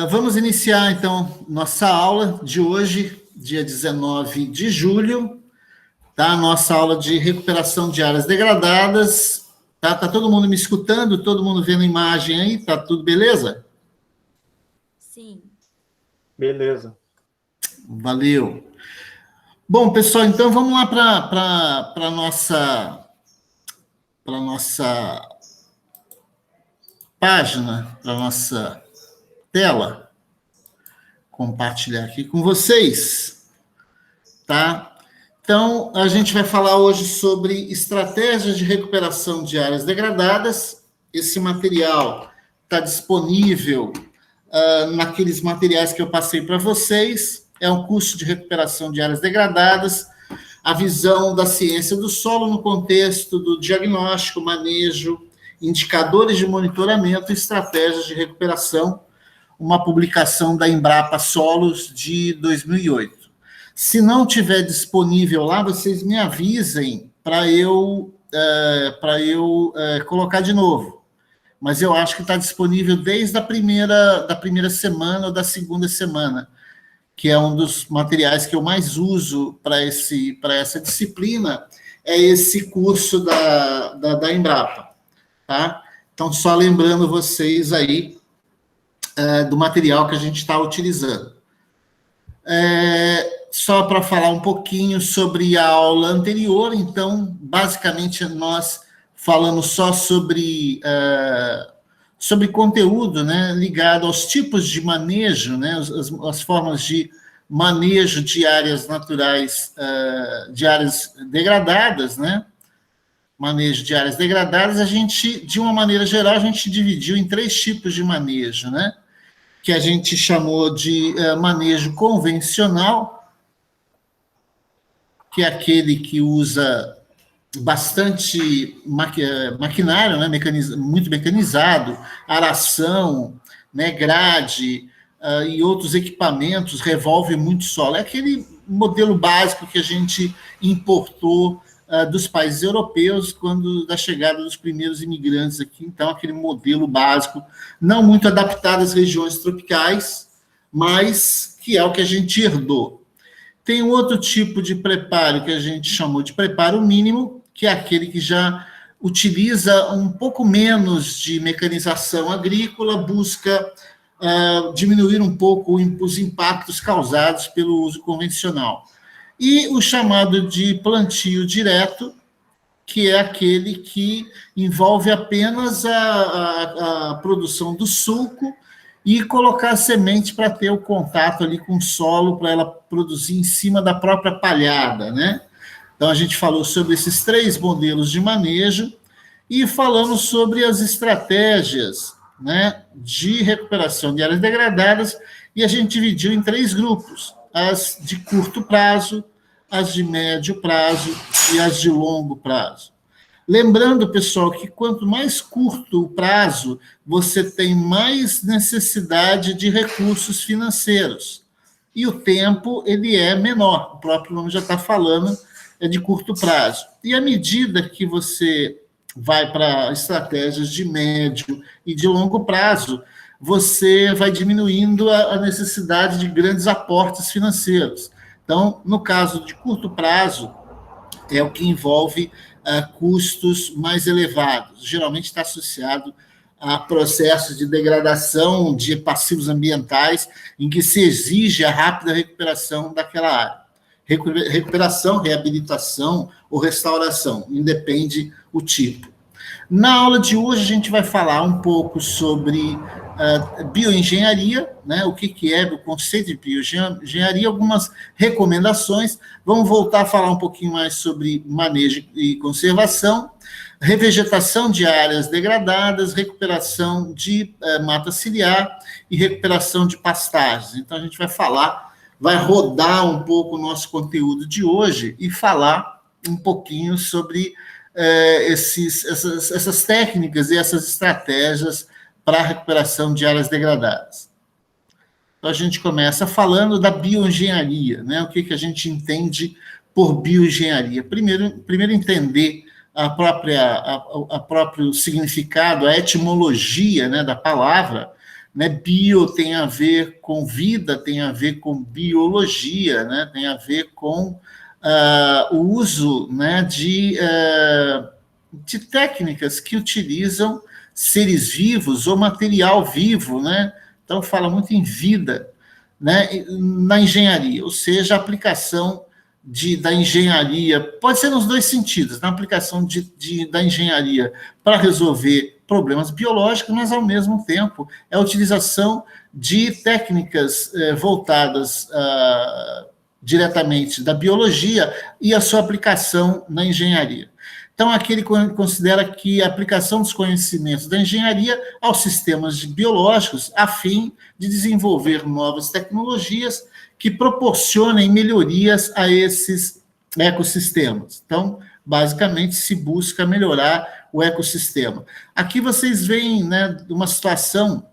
Vamos iniciar, então, nossa aula de hoje, dia 19 de julho, tá? Nossa aula de recuperação de áreas degradadas. Tá todo mundo me escutando? Todo mundo vendo imagem aí? Tá tudo beleza? Sim. Beleza. Valeu. Bom, pessoal, então vamos lá para a nossa página, para a nossa tela. Compartilhar aqui com vocês, tá? Então, a gente vai falar hoje sobre estratégias de recuperação de áreas degradadas. Esse material está disponível naqueles materiais que eu passei para vocês. É um curso de recuperação de áreas degradadas, a visão da ciência do solo no contexto do diagnóstico, manejo, indicadores de monitoramento e estratégias de recuperação, uma publicação da Embrapa Solos de 2008. Se não tiver disponível lá, vocês me avisem para eu colocar de novo. Mas eu acho que está disponível desde a primeira semana ou da segunda semana, que é um dos materiais que eu mais uso para essa disciplina, é esse curso da Embrapa. Tá? Então, só lembrando vocês aí do material que a gente está utilizando. Só para falar um pouquinho sobre a aula anterior, então, basicamente, nós falamos só sobre conteúdo, né, ligado aos tipos de manejo, né, as formas de manejo de áreas naturais, de áreas degradadas, né, manejo de áreas degradadas. A gente, de uma maneira geral, a gente dividiu em 3 tipos de manejo, né, que a gente chamou de manejo convencional, que é aquele que usa bastante maquinário, né, muito mecanizado, aração, né, grade e outros equipamentos, revolve muito solo. É aquele modelo básico que a gente importou dos países europeus da chegada dos primeiros imigrantes aqui. Então, aquele modelo básico, não muito adaptado às regiões tropicais, mas que é o que a gente herdou. Tem um outro tipo de preparo que a gente chamou de preparo mínimo, que é aquele que já utiliza um pouco menos de mecanização agrícola, busca diminuir um pouco os impactos causados pelo uso convencional. E o chamado de plantio direto, que é aquele que envolve apenas a produção do sulco e colocar a semente para ter o contato ali com o solo, para ela produzir em cima da própria palhada, né? Então, a gente falou sobre esses 3 modelos de manejo e falamos sobre as estratégias, né, de recuperação de áreas degradadas, e a gente dividiu em 3 grupos: as de curto prazo, as de médio prazo e as de longo prazo. Lembrando, pessoal, que quanto mais curto o prazo, você tem mais necessidade de recursos financeiros. E o tempo, ele é menor, o próprio nome já está falando, é de curto prazo. E à medida que você vai para estratégias de médio e de longo prazo, você vai diminuindo a necessidade de grandes aportes financeiros. Então, no caso de curto prazo, é o que envolve custos mais elevados. Geralmente está associado a processos de degradação de passivos ambientais, em que se exige a rápida recuperação daquela área. Recuperação, reabilitação ou restauração, independe o tipo. Na aula de hoje, a gente vai falar um pouco sobre bioengenharia, né? O que é o conceito de bioengenharia, algumas recomendações. Vamos voltar a falar um pouquinho mais sobre manejo e conservação, revegetação de áreas degradadas, recuperação de mata ciliar e recuperação de pastagens. Então, a gente vai rodar um pouco o nosso conteúdo de hoje e falar um pouquinho sobre essas técnicas e essas estratégias para a recuperação de áreas degradadas. Então, a gente começa falando da bioengenharia, né? O que a gente entende por bioengenharia? Primeiro entender o próprio significado, a etimologia, né, da palavra, né? Bio tem a ver com vida, tem a ver com biologia, né? Tem a ver com o uso, né, de técnicas que utilizam seres vivos ou material vivo, né? Então, fala muito em vida, né, na engenharia, ou seja, a aplicação da engenharia, pode ser nos dois sentidos, na aplicação da engenharia para resolver problemas biológicos, mas, ao mesmo tempo, é a utilização de técnicas voltadas diretamente da biologia e a sua aplicação na engenharia. Então, aqui ele considera que a aplicação dos conhecimentos da engenharia aos sistemas biológicos, a fim de desenvolver novas tecnologias que proporcionem melhorias a esses ecossistemas. Então, basicamente, se busca melhorar o ecossistema. Aqui vocês veem, né, uma situação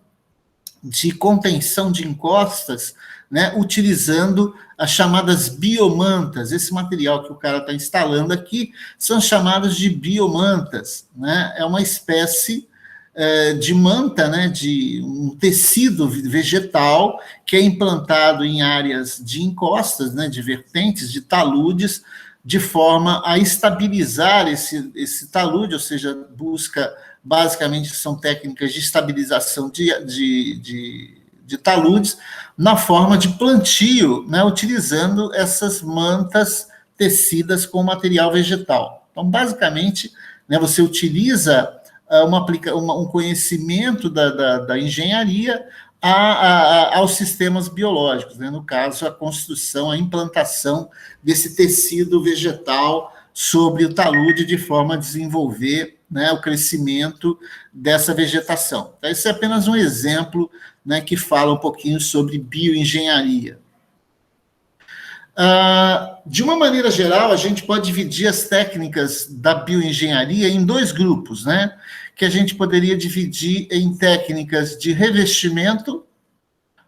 de contenção de encostas, né, utilizando as chamadas biomantas. Esse material que o cara está instalando aqui são chamadas de biomantas, né? É uma espécie de manta, né, de um tecido vegetal que é implantado em áreas de encostas, né, de vertentes, de taludes, de forma a estabilizar esse talude, ou seja, busca, basicamente, são técnicas de estabilização de taludes, na forma de plantio, né, utilizando essas mantas tecidas com material vegetal. Então, basicamente, né, você utiliza um conhecimento da engenharia aos sistemas biológicos, né, no caso, a construção, a implantação desse tecido vegetal sobre o talude, de forma a desenvolver, né, o crescimento dessa vegetação. Então, esse é apenas um exemplo, né, que fala um pouquinho sobre bioengenharia. De uma maneira geral, a gente pode dividir as técnicas da bioengenharia em dois grupos, né, que a gente poderia dividir em técnicas de revestimento,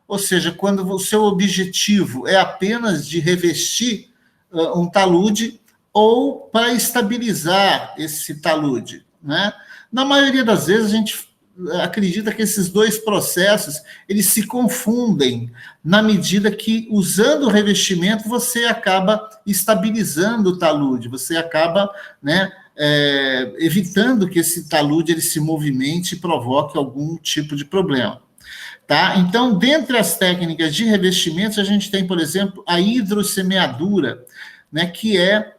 ou seja, quando o seu objetivo é apenas de revestir um talude, ou para estabilizar esse talude, né? Na maioria das vezes, a gente acredita que esses dois processos, eles se confundem, na medida que, usando o revestimento, você acaba estabilizando o talude, você acaba, né, evitando que esse talude ele se movimente e provoque algum tipo de problema. Tá? Então, dentre as técnicas de revestimento, a gente tem, por exemplo, a hidrossemeadura, né, que é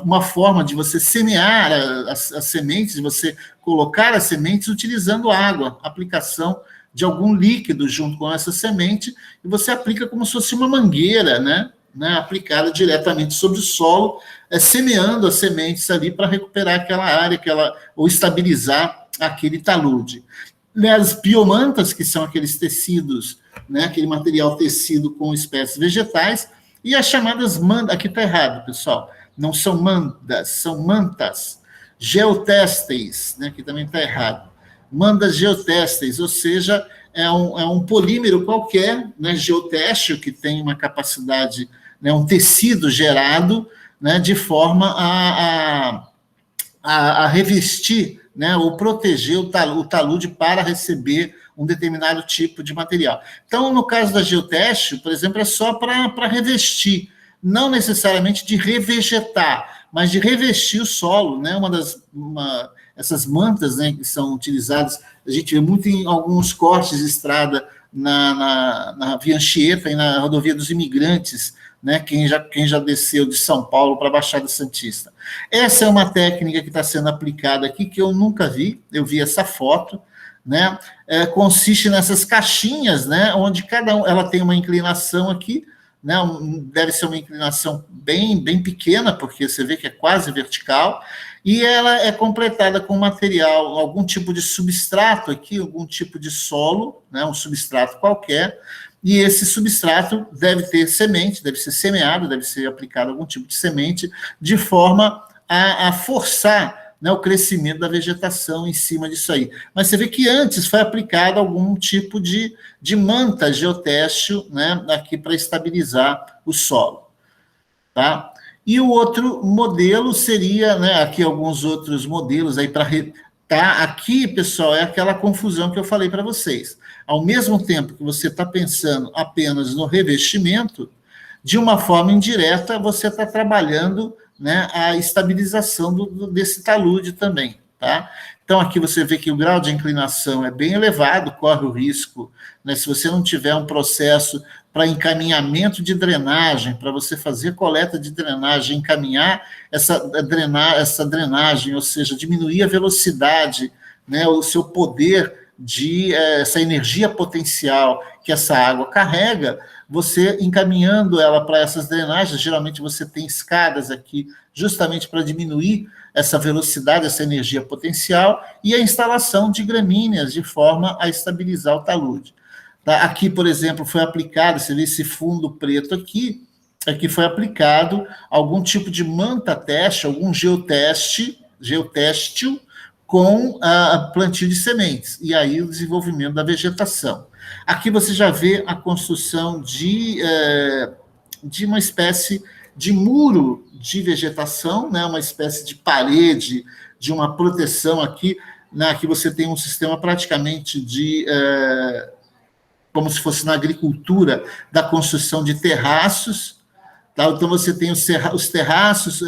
uma forma de você semear as sementes, de você colocar as sementes utilizando água, aplicação de algum líquido junto com essa semente, e você aplica como se fosse uma mangueira, né, aplicada diretamente sobre o solo, semeando as sementes ali para recuperar aquela área, ou estabilizar aquele talude. As biomantas, que são aqueles tecidos, né, aquele material tecido com espécies vegetais, e as chamadas mantas, aqui está errado, pessoal, não são mantas, são mantas, geotêxteis, né, aqui também está errado, mantas geotêxteis, ou seja, é um polímero qualquer, né, geotéxtil, que tem uma capacidade, né, um tecido gerado, né, de forma a revestir, né, ou proteger o talude para receber um determinado tipo de material. Então, no caso da geotextil, por exemplo, é só para revestir, não necessariamente de revegetar, mas de revestir o solo, né? Essas mantas, né, que são utilizadas, a gente vê muito em alguns cortes de estrada na Via Anchieta e na Rodovia dos Imigrantes, né, quem já desceu de São Paulo para a Baixada Santista. Essa é uma técnica que está sendo aplicada aqui, que eu nunca vi, eu vi essa foto, né, consiste nessas caixinhas, né, onde cada ela tem uma inclinação aqui, né, deve ser uma inclinação bem pequena, porque você vê que é quase vertical, e ela é completada com material, algum tipo de substrato aqui, algum tipo de solo, né, um substrato qualquer, e esse substrato deve ter semente, deve ser semeado, deve ser aplicado algum tipo de semente, de forma a forçar, né, o crescimento da vegetação em cima disso aí. Mas você vê que antes foi aplicado algum tipo de manta geotextil, né, aqui para estabilizar o solo. Tá? E o outro modelo seria, né, aqui alguns outros modelos aí para Tá? Aqui, pessoal, é aquela confusão que eu falei para vocês. Ao mesmo tempo que você está pensando apenas no revestimento, de uma forma indireta, você está trabalhando, né, a estabilização desse talude também. Tá? Então, aqui você vê que o grau de inclinação é bem elevado, corre o risco, né, se você não tiver um processo para encaminhamento de drenagem, para você fazer coleta de drenagem, encaminhar essa drenagem, ou seja, diminuir a velocidade, né, o seu poder de essa energia potencial que essa água carrega, você encaminhando ela para essas drenagens, geralmente você tem escadas aqui, justamente para diminuir essa velocidade, essa energia potencial, e a instalação de gramíneas, de forma a estabilizar o talude. Tá? Aqui, por exemplo, foi aplicado, você vê esse fundo preto aqui foi aplicado algum tipo de manta-teste, algum geotêxtil, com a plantio de sementes, e aí o desenvolvimento da vegetação. Aqui você já vê a construção de uma espécie de muro de vegetação, né, uma espécie de parede, de uma proteção aqui, né, aqui você tem um sistema praticamente como se fosse na agricultura, da construção de terraços, tá? Então você tem os terraços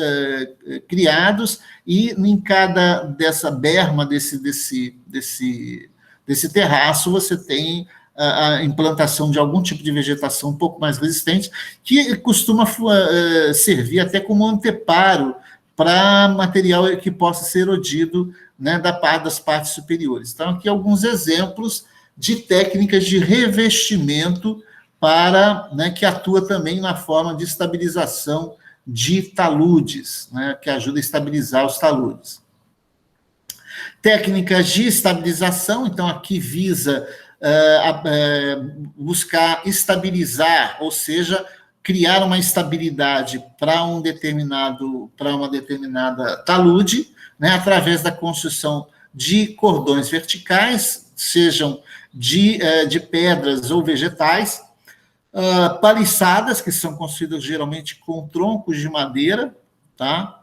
criados, e em cada dessa berma, desse terraço, você tem a implantação de algum tipo de vegetação um pouco mais resistente, que costuma servir até como anteparo para material que possa ser erodido, né, das partes superiores. Então, aqui alguns exemplos de técnicas de revestimento né, que atua também na forma de estabilização de taludes, né, que ajuda a estabilizar os taludes. Técnicas de estabilização, então aqui visa buscar estabilizar, ou seja, criar uma estabilidade para uma determinada talude, né, através da construção de cordões verticais, sejam de pedras ou vegetais, paliçadas, que são construídas geralmente com troncos de madeira, tá?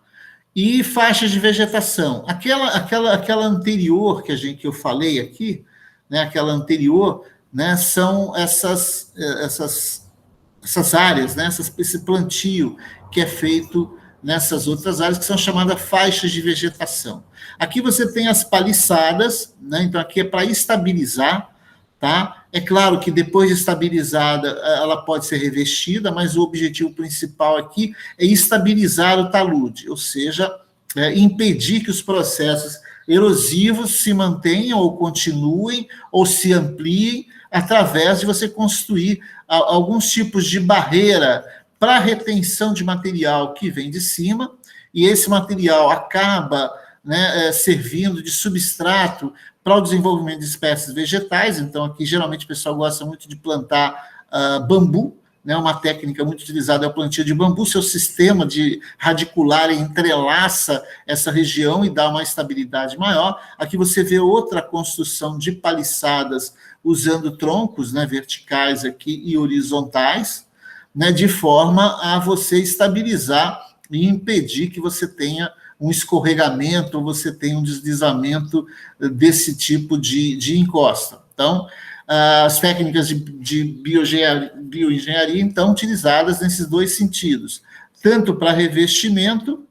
E faixas de vegetação. Aquela anterior que eu falei aqui, né, aquela anterior, né, são essas áreas, né, esse plantio que é feito nessas outras áreas, que são chamadas faixas de vegetação. Aqui você tem as paliçadas, né, então aqui é para estabilizar, tá? É claro que depois de estabilizada, ela pode ser revestida, mas o objetivo principal aqui é estabilizar o talude, ou seja, impedir que os processos erosivos se mantenham ou continuem ou se ampliem através de você construir alguns tipos de barreira para retenção de material que vem de cima, e esse material acaba, né, servindo de substrato para o desenvolvimento de espécies vegetais. Então, aqui, geralmente, o pessoal gosta muito de plantar bambu, né, uma técnica muito utilizada é o plantio de bambu. Seu sistema de radicular entrelaça essa região e dá uma estabilidade maior. Aqui você vê outra construção de paliçadas usando troncos, né, verticais aqui e horizontais, né, de forma a você estabilizar e impedir que você tenha um escorregamento ou você tenha um deslizamento desse tipo de encosta. Então, as técnicas de bioengenharia, então, utilizadas nesses dois sentidos, tanto para revestimento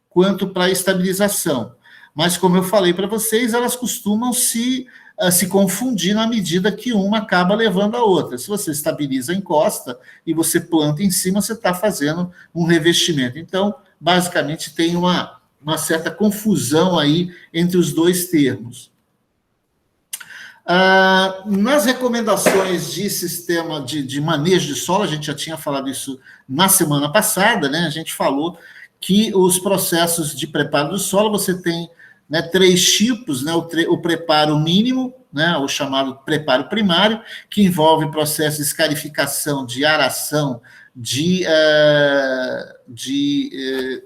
quanto para estabilização. Mas, como eu falei para vocês, elas costumam se confundir na medida que uma acaba levando a outra. Se você estabiliza a encosta e você planta em cima, você está fazendo um revestimento. Então, basicamente, tem uma certa confusão aí entre os dois termos. Nas recomendações de sistema de manejo de solo, a gente já tinha falado isso na semana passada, né? A gente falou que os processos de preparo do solo, você tem, né, 3 tipos, né? O preparo mínimo, né, o chamado preparo primário, que envolve processo de escarificação, de aração,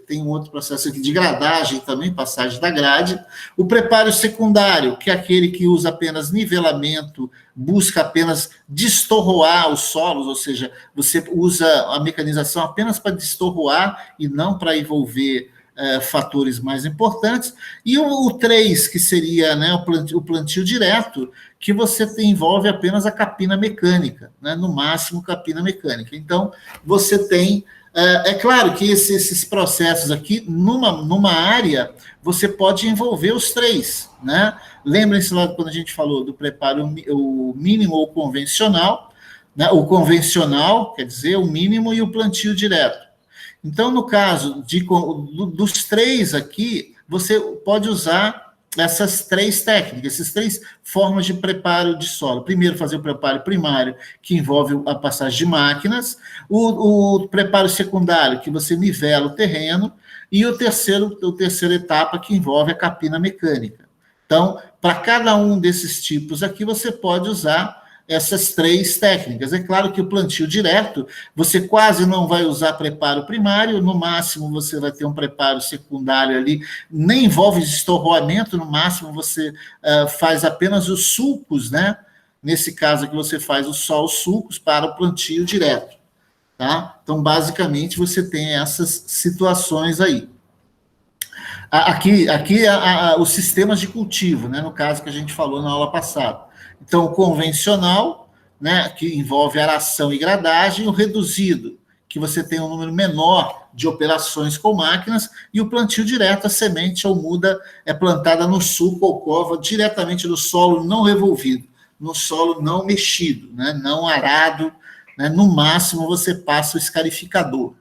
tem um outro processo aqui de gradagem também, passagem da grade. O preparo secundário, que é aquele que usa apenas nivelamento, busca apenas destorroar os solos, ou seja, você usa a mecanização apenas para destorroar e não para envolver fatores mais importantes, e o 3, que seria, né, o plantio direto, que você envolve apenas a capina mecânica, né, no máximo capina mecânica. Então, você tem... É claro que esses processos aqui, numa área, você pode envolver os 3, né? Lembrem-se lá quando a gente falou do preparo o mínimo ou convencional, né? O convencional, quer dizer, o mínimo, e o plantio direto. Então, no caso dos 3 aqui, você pode usar essas 3 técnicas, essas 3 formas de preparo de solo. Primeiro, fazer o preparo primário, que envolve a passagem de máquinas, o preparo secundário, que você nivela o terreno, e a terceira etapa, que envolve a capina mecânica. Então, para cada um desses tipos aqui, você pode usar essas 3 técnicas. É claro que o plantio direto, você quase não vai usar preparo primário, no máximo você vai ter um preparo secundário ali, nem envolve estorroamento, no máximo você faz apenas os sulcos, né? Nesse caso aqui você faz só os sulcos para o plantio direto, tá? Então, basicamente, você tem essas situações aí. Aqui os sistemas de cultivo, né? No caso que a gente falou na aula passada. Então, o convencional, né, que envolve aração e gradagem, o reduzido, que você tem um número menor de operações com máquinas, e o plantio direto, a semente ou muda é plantada no sulco ou cova, diretamente no solo não revolvido, no solo não mexido, né, não arado, né, no máximo você passa o escarificador.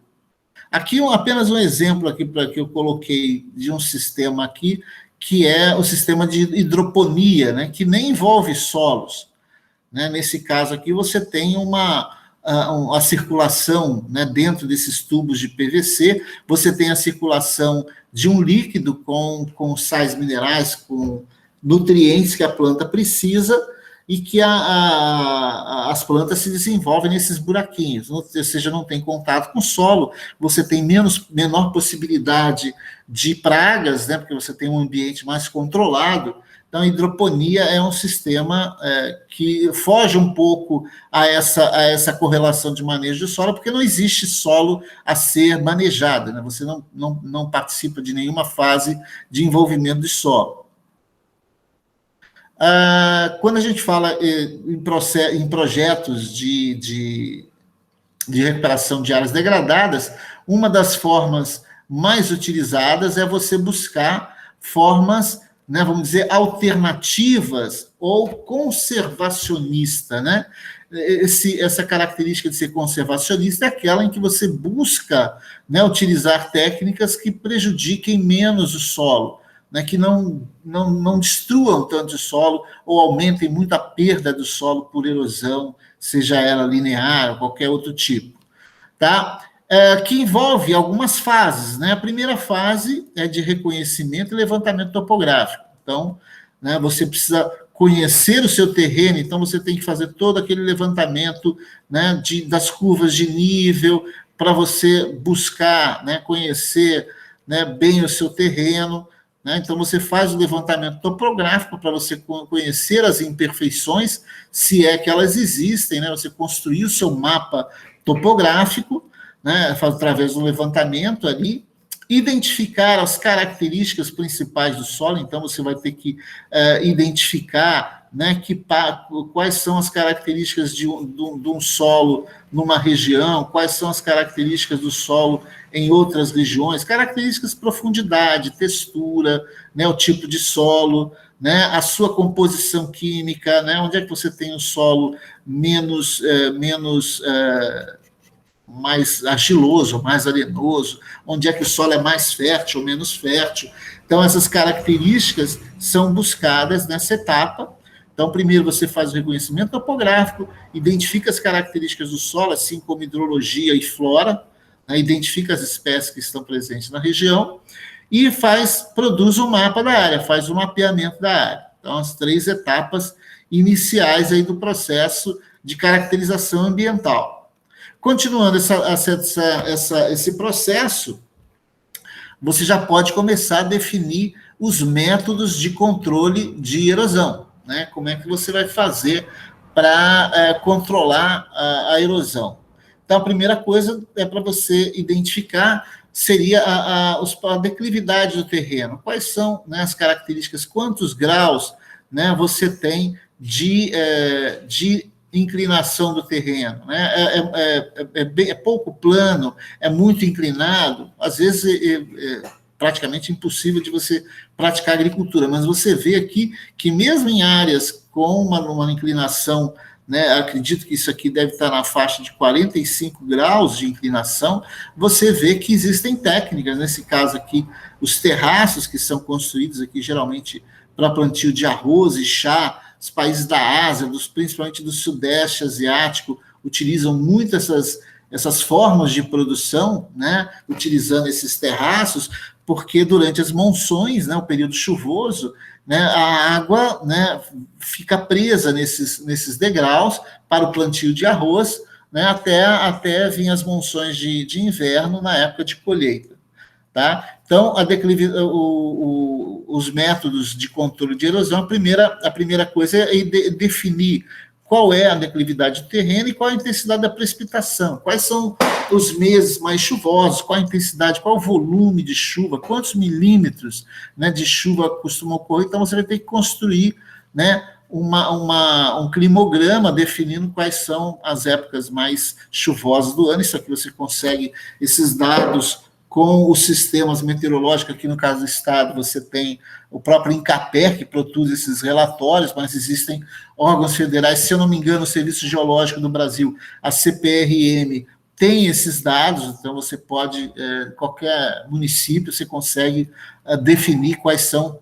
Aqui apenas um exemplo aqui que eu coloquei de um sistema aqui, que é o sistema de hidroponia, né, que nem envolve solos, né? Nesse caso aqui, você tem a circulação, né, dentro desses tubos de PVC, você tem a circulação de um líquido com sais minerais, com nutrientes que a planta precisa, e que as plantas se desenvolvem nesses buraquinhos, ou seja, não tem contato com o solo, você tem menor possibilidade de pragas, né, porque você tem um ambiente mais controlado. Então, a hidroponia é um sistema que foge um pouco a essa correlação de manejo de solo, porque não existe solo a ser manejado, né? Você não participa de nenhuma fase de envolvimento de solo. Quando a gente fala em projetos de recuperação de áreas degradadas, uma das formas mais utilizadas é você buscar formas, né, vamos dizer, alternativas ou conservacionista, né? Essa característica de ser conservacionista é aquela em que você busca, né, utilizar técnicas que prejudiquem menos o solo, né, que não destruam tanto o solo ou aumentem muito a perda do solo por erosão, seja ela linear ou qualquer outro tipo, tá? Que envolve algumas fases, né? A primeira fase é de reconhecimento e levantamento topográfico. Então, né, você precisa conhecer o seu terreno, então você tem que fazer todo aquele levantamento, né, das curvas de nível, para você buscar, né, conhecer, né, bem o seu terreno, né? Então, você faz o levantamento topográfico para você conhecer as imperfeições, se é que elas existem, né? Você construir o seu mapa topográfico, né, através do levantamento ali, identificar as características principais do solo. Então, você vai ter que identificar, né, quais são as características de um solo numa região, quais são as características do solo em outras regiões, características de profundidade, textura, né, o tipo de solo, né, a sua composição química, né, onde é que você tem o solo mais argiloso, mais arenoso, onde é que o solo é mais fértil ou menos fértil. Então, essas características são buscadas nessa etapa. Então, primeiro você faz o reconhecimento topográfico, identifica as características do solo, assim como hidrologia e flora, né, identifica as espécies que estão presentes na região, e produz um mapa da área, faz um mapeamento da área. Então, as 3 etapas iniciais aí do processo de caracterização ambiental. Continuando esse processo, você já pode começar a definir os métodos de controle de erosão, né? Como é que você vai fazer para controlar a erosão. Então, a primeira coisa é para você identificar seria a declividade do terreno. Quais são, né, as características, quantos graus, né, você tem de inclinação do terreno, né? É pouco plano, é muito inclinado, às vezes praticamente impossível de você praticar agricultura, mas você vê aqui que mesmo em áreas com uma inclinação, né, acredito que isso aqui deve estar na faixa de 45 graus de inclinação, você vê que existem técnicas, nesse caso aqui, os terraços que são construídos aqui geralmente para plantio de arroz e chá, os países da Ásia, principalmente do Sudeste Asiático, utilizam muito essas formas de produção, né, utilizando esses terraços, porque durante as monções, né, o período chuvoso, né, a água, né, fica presa nesses degraus para o plantio de arroz, né, até vir as monções de inverno na época de colheita. Tá? Então, os métodos de controle de erosão, a primeira coisa é definir qual é a declividade do terreno e qual a intensidade da precipitação, quais são os meses mais chuvosos, qual a intensidade, qual o volume de chuva, quantos milímetros, né, de chuva costuma ocorrer. Então, você vai ter que construir, né, um climograma definindo quais são as épocas mais chuvosas do ano. Isso aqui você consegue, esses dados com os sistemas meteorológicos. Aqui no caso do estado, você tem o próprio INCAPER, que produz esses relatórios, mas existem órgãos federais, se eu não me engano, o Serviço Geológico do Brasil, a CPRM, tem esses dados, então você pode, qualquer município, você consegue definir quais são,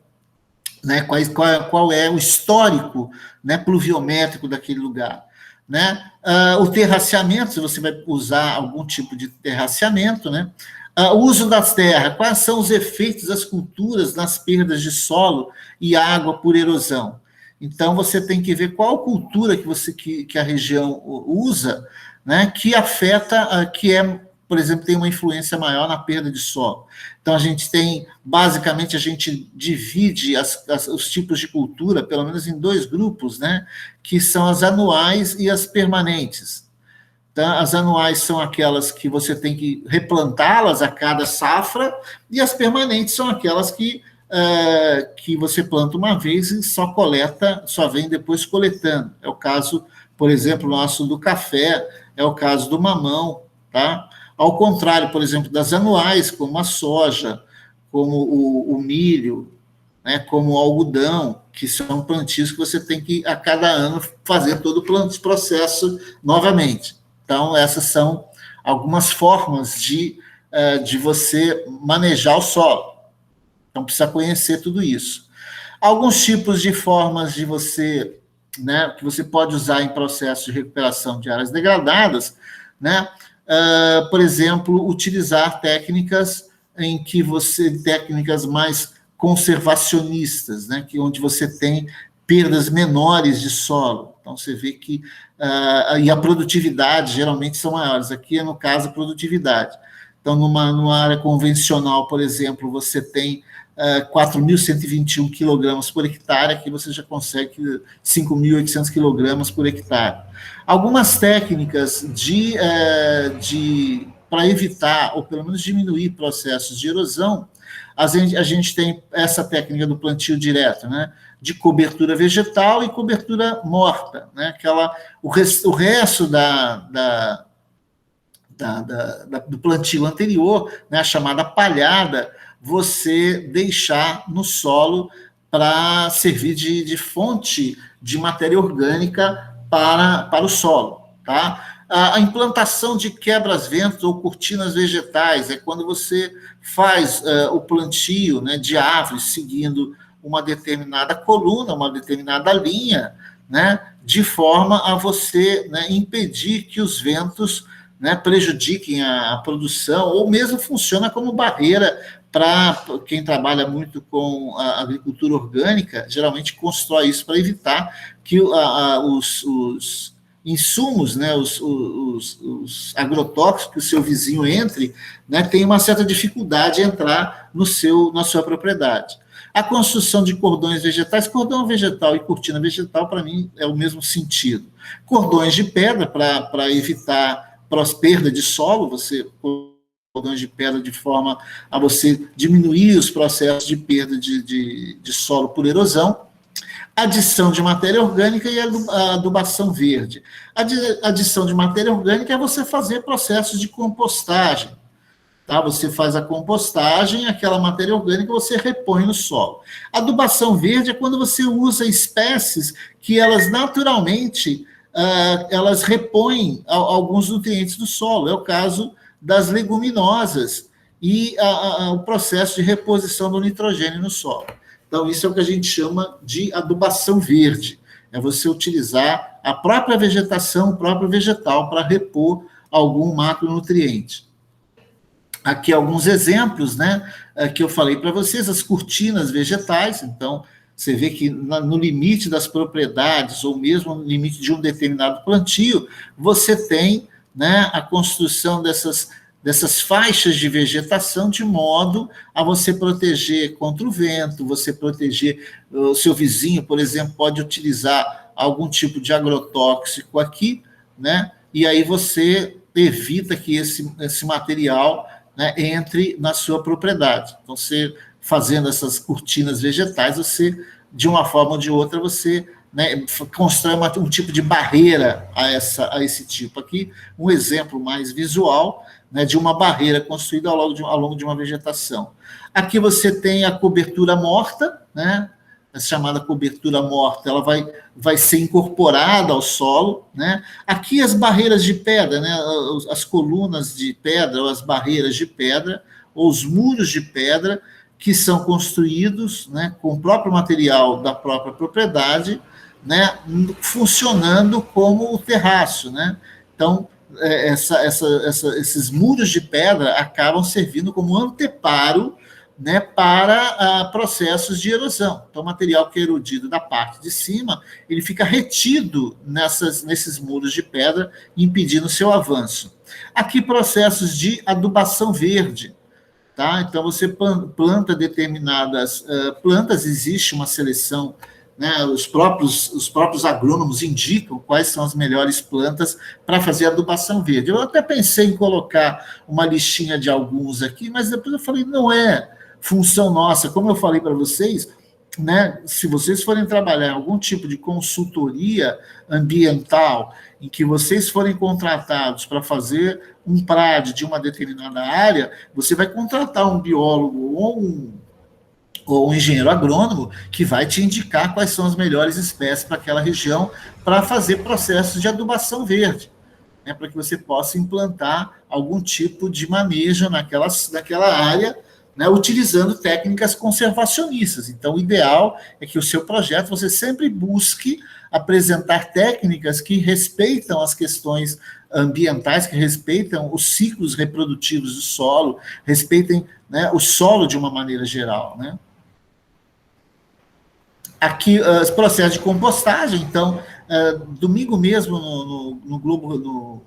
né, qual é o histórico, né, pluviométrico daquele lugar. Né? O terraceamento, se você vai usar algum tipo de terraceamento, né? O uso das terras, quais são os efeitos das culturas nas perdas de solo e água por erosão. Então, você tem que ver qual cultura que a região usa, né, que afeta, por exemplo, tem uma influência maior na perda de solo. Então, a gente tem, basicamente, a gente divide os tipos de cultura, pelo menos em 2 grupos, né, que são as anuais e as permanentes. Tá? As anuais são aquelas que você tem que replantá-las a cada safra, e as permanentes são aquelas que você planta uma vez e só vem depois coletando. É o caso, por exemplo, nosso do café, é o caso do mamão, tá? Ao contrário, por exemplo, das anuais, como a soja, como o milho, né, como o algodão, que são plantios que você tem que, a cada ano, fazer todo o processo novamente. Então, essas são algumas formas de você manejar o solo. Então, precisa conhecer tudo isso. Alguns tipos de formas de você, né, que você pode usar em processo de recuperação de áreas degradadas, né? Por exemplo, utilizar técnicas técnicas mais conservacionistas, né, onde você tem perdas menores de solo. Então, você vê que e a produtividade geralmente são maiores. Aqui, no caso, a produtividade. Então, numa área convencional, por exemplo, você tem 4.121 quilogramas por hectare, aqui você já consegue 5.800 quilogramas por hectare. Algumas técnicas para evitar, ou pelo menos diminuir processos de erosão, a gente tem essa técnica do plantio direto, né, de cobertura vegetal e cobertura morta, né, o resto do plantio anterior, né, a chamada palhada, você deixar no solo para servir de fonte de matéria orgânica para o solo. Tá? A implantação de quebras-ventos ou cortinas vegetais é quando você faz o plantio, né, de árvores seguindo uma determinada coluna, uma determinada linha, né, de forma a você, né, impedir que os ventos, né, prejudiquem a produção, ou mesmo funciona como barreira para quem trabalha muito com a agricultura orgânica, geralmente constrói isso para evitar que os insumos, né, os agrotóxicos que o seu vizinho entre, né, tem uma certa dificuldade em entrar na sua propriedade. A construção de cordões vegetais, cordão vegetal e cortina vegetal, para mim, é o mesmo sentido. Cordões de pedra, para evitar perda de solo, você cordões de pedra de forma a você diminuir os processos de perda de solo por erosão, adição de matéria orgânica e a adubação verde. A adição de matéria orgânica é você fazer processos de compostagem. Tá? Você faz a compostagem, aquela matéria orgânica você repõe no solo. A adubação verde é quando você usa espécies que elas naturalmente elas repõem alguns nutrientes do solo. É o caso das leguminosas e o processo de reposição do nitrogênio no solo. Então, isso é o que a gente chama de adubação verde. É você utilizar a própria vegetação, o próprio vegetal, para repor algum macronutriente. Aqui alguns exemplos, né, que eu falei para vocês, as cortinas vegetais. Então, você vê que no limite das propriedades, ou mesmo no limite de um determinado plantio, você tem, né, a construção dessas faixas de vegetação, de modo a você proteger contra o vento, você proteger o seu vizinho, por exemplo, pode utilizar algum tipo de agrotóxico aqui, né, e aí você evita que esse material, né, entre na sua propriedade. Então, você fazendo essas cortinas vegetais, você, de uma forma ou de outra, você, né, constrói um tipo de barreira a esse tipo. Aqui, um exemplo mais visual, né, de uma barreira construída ao longo de uma vegetação. Aqui você tem a cobertura morta, né, a chamada cobertura morta, ela vai ser incorporada ao solo, né? Aqui as barreiras de pedra, né, as colunas de pedra, ou as barreiras de pedra, ou os muros de pedra, que são construídos, né, com o próprio material da própria propriedade, né, funcionando como o terraço, né? Então, esses muros de pedra acabam servindo como anteparo, né, para processos de erosão. Então, o material que é erodido da parte de cima, ele fica retido nesses muros de pedra, impedindo o seu avanço. Aqui, processos de adubação verde. Tá? Então, você planta determinadas plantas, existe uma seleção, né, os próprios agrônomos indicam quais são as melhores plantas para fazer adubação verde. Eu até pensei em colocar uma listinha de alguns aqui, mas depois eu falei, não é função nossa. Como eu falei para vocês, né, se vocês forem trabalhar em algum tipo de consultoria ambiental, em que vocês forem contratados para fazer um PRAD de uma determinada área, você vai contratar um biólogo ou um engenheiro agrônomo que vai te indicar quais são as melhores espécies para aquela região, para fazer processos de adubação verde, né, para que você possa implantar algum tipo de manejo naquela área, né, utilizando técnicas conservacionistas. Então, o ideal é que o seu projeto você sempre busque apresentar técnicas que respeitam as questões ambientais, que respeitam os ciclos reprodutivos do solo, respeitem, né, o solo de uma maneira geral, né? Aqui, os processos de compostagem. Então, domingo mesmo, no Globo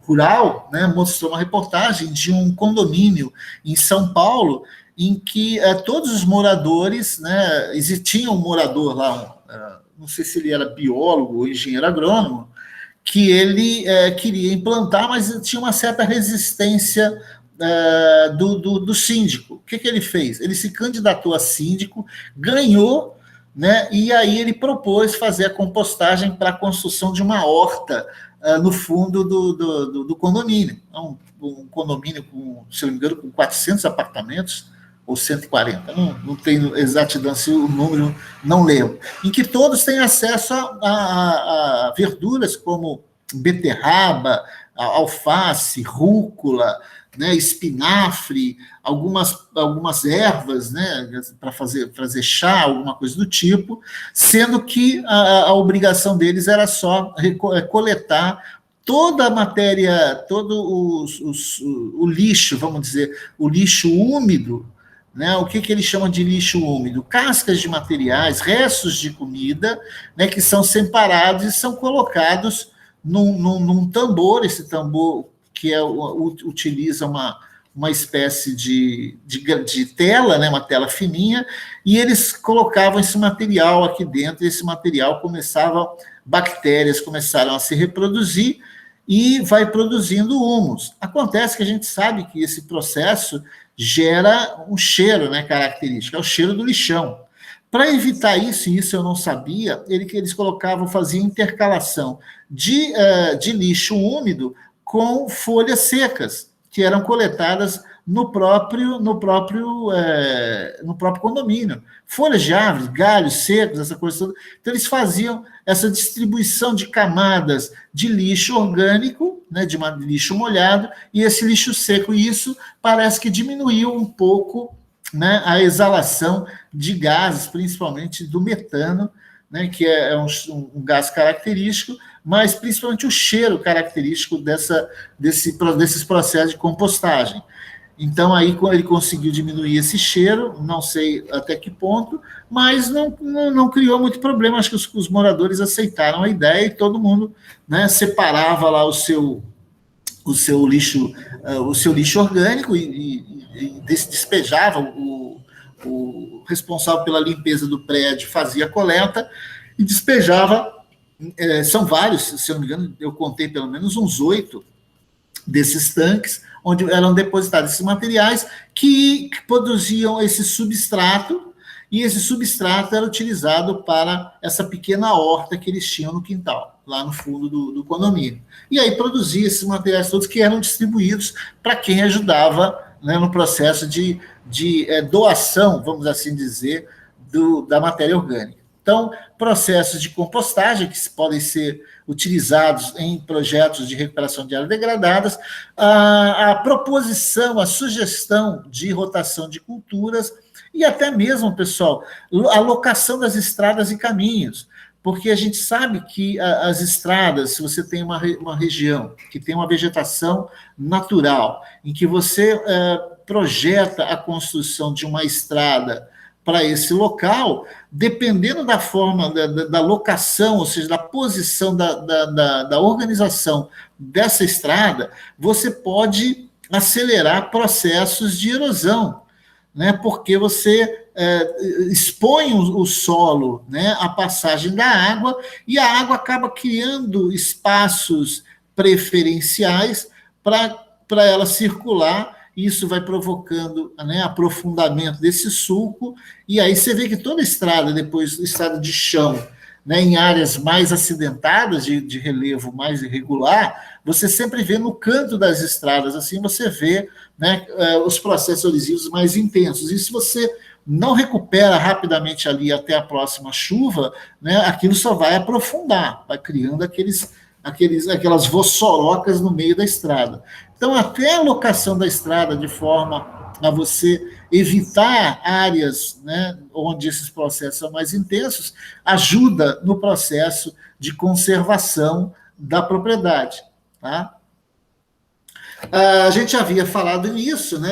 Rural, né, mostrou uma reportagem de um condomínio em São Paulo, em que todos os moradores, né, tinha um morador lá, não sei se ele era biólogo ou engenheiro agrônomo, que ele queria implantar, mas tinha uma certa resistência do síndico. O que ele fez? Ele se candidatou a síndico, ganhou, né, e aí ele propôs fazer a compostagem para a construção de uma horta no fundo do condomínio. Um condomínio, se não me engano, com 400 apartamentos, ou 140, não tenho exatidão se o número, não lembro, em que todos têm acesso a verduras como beterraba, alface, rúcula, né, espinafre, algumas ervas, né, para fazer chá, alguma coisa do tipo, sendo que a obrigação deles era só coletar toda a matéria, todo o lixo, vamos dizer, o lixo úmido, né, o que eles chamam de lixo úmido? Cascas de materiais, restos de comida, né, que são separados e são colocados num tambor. Esse tambor que utiliza uma espécie de tela, né, uma tela fininha, e eles colocavam esse material aqui dentro, e esse material bactérias começaram a se reproduzir, e vai produzindo humus. Acontece que a gente sabe que esse processo gera um cheiro, né, característico, é o cheiro do lixão. Para evitar isso, e isso eu não sabia, eles faziam intercalação de lixo úmido com folhas secas, que eram coletadas no próprio condomínio. Folhas de árvores, galhos secos, essa coisa toda. Então, eles faziam essa distribuição de camadas de lixo orgânico, né, de lixo molhado, e esse lixo seco. E isso parece que diminuiu um pouco, né, a exalação de gases, principalmente do metano, né, que é um gás característico, mas principalmente o cheiro característico desses processos de compostagem. Então, aí ele conseguiu diminuir esse cheiro, não sei até que ponto, mas não criou muito problema. Acho que os moradores aceitaram a ideia e todo mundo, né, separava lá o seu lixo orgânico e despejava. O responsável pela limpeza do prédio fazia a coleta e despejava. São vários, se eu não me engano, eu contei pelo menos uns 8 desses tanques, onde eram depositados esses materiais que produziam esse substrato, e esse substrato era utilizado para essa pequena horta que eles tinham no quintal, lá no fundo do condomínio. E aí produzia esses materiais todos que eram distribuídos para quem ajudava, né, no processo de doação, vamos assim dizer, da matéria orgânica. Então, processos de compostagem que podem ser utilizados em projetos de recuperação de áreas degradadas, a proposição, a sugestão de rotação de culturas e até mesmo, pessoal, a locação das estradas e caminhos, porque a gente sabe que as estradas, se você tem uma região que tem uma vegetação natural, em que você projeta a construção de uma estrada para esse local, dependendo da forma da locação, ou seja, da posição da organização dessa estrada, você pode acelerar processos de erosão, né? Porque você expõe o solo, né, à passagem da água, e a água acaba criando espaços preferenciais para ela circular. Isso vai provocando, né, aprofundamento desse sulco, e aí você vê que toda estrada, depois estrada de chão, né, em áreas mais acidentadas, de relevo mais irregular, você sempre vê no canto das estradas, assim você vê, né, os processos erosivos mais intensos. E se você não recupera rapidamente ali até a próxima chuva, né, aquilo só vai aprofundar, vai criando aquelas vossorocas no meio da estrada. Então, até a locação da estrada de forma a você evitar áreas, né, onde esses processos são mais intensos, ajuda no processo de conservação da propriedade. Tá? A gente havia falado nisso, né,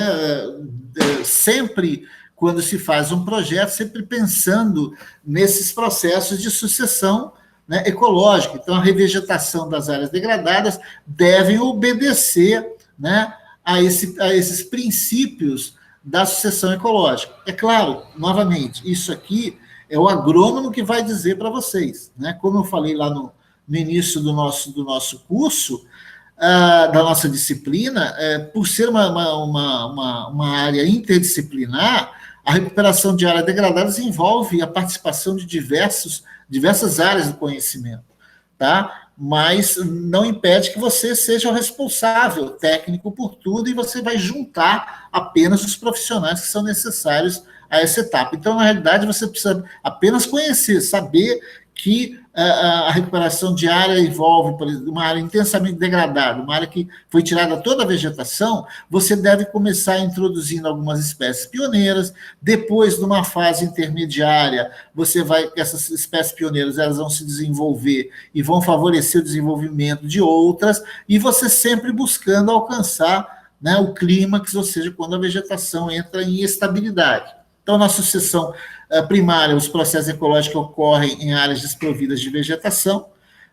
sempre quando se faz um projeto, sempre pensando nesses processos de sucessão, né, ecológica. Então, a revegetação das áreas degradadas devem obedecer, né, a esses princípios da sucessão ecológica. É claro, novamente, isso aqui é o agrônomo que vai dizer para vocês, né? Como eu falei lá no início do nosso curso, da nossa disciplina, por ser uma área interdisciplinar, a recuperação de áreas degradadas envolve a participação de diversas áreas do conhecimento, tá? Mas não impede que você seja o responsável técnico por tudo, e você vai juntar apenas os profissionais que são necessários a essa etapa. Então, na realidade, você precisa apenas conhecer, saber que a recuperação de área envolve, por exemplo, uma área intensamente degradada, uma área que foi tirada toda a vegetação. Você deve começar introduzindo algumas espécies pioneiras. Depois, numa fase intermediária, essas espécies pioneiras, elas vão se desenvolver e vão favorecer o desenvolvimento de outras, e você sempre buscando alcançar, né, o clímax, ou seja, quando a vegetação entra em estabilidade. Então, na sucessão primária, os processos ecológicos ocorrem em áreas desprovidas de vegetação.